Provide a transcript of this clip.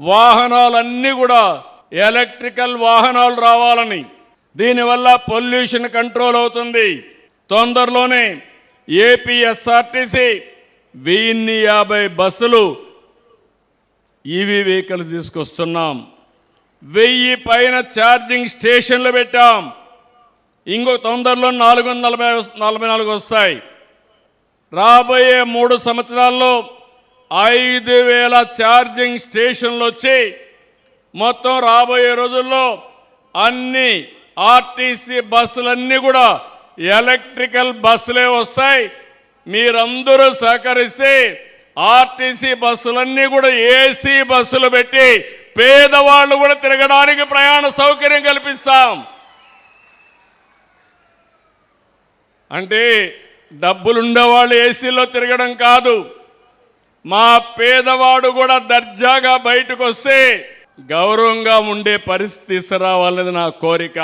వాహనాలన్నీ కూడా ఎలక్ట్రికల్ వాహనాలు రావాలని, దీనివల్ల పొల్యూషన్ కంట్రోల్ అవుతుంది. తొందరలోనే ఏపీఎస్ఆర్టీసీ 1050 బస్సులు ఈవీ వెహికల్ తీసుకొస్తున్నాం. 1000 పైన ఛార్జింగ్ స్టేషన్లు పెట్టాం. ఇంకో తొందరలో 444 వస్తాయి. రాబోయే 3 సంవత్సరాల్లో 5000 ఛార్జింగ్ స్టేషన్లు వచ్చి మొత్తం రాబోయే రోజుల్లో అన్ని ఆర్టీసీ బస్సులన్నీ కూడా ఎలక్ట్రికల్ బస్సులే వస్తాయి. మీరందరూ సహకరిస్తే ఆర్టీసీ బస్సులన్నీ కూడా ఏసీ బస్సులు పెట్టి పేదవాళ్ళు కూడా తిరగడానికి ప్రయాణ సౌకర్యం కల్పిస్తాం. అంటే డబ్బులుండేవాళ్ళు ఏసీలో తిరగడం కాదు, మా పేదవాడు కూడా దర్జాగా బయటకు వస్తే గౌరవంగా ఉండే పరిస్థితి తీసుకురావాలనేది నా కోరిక.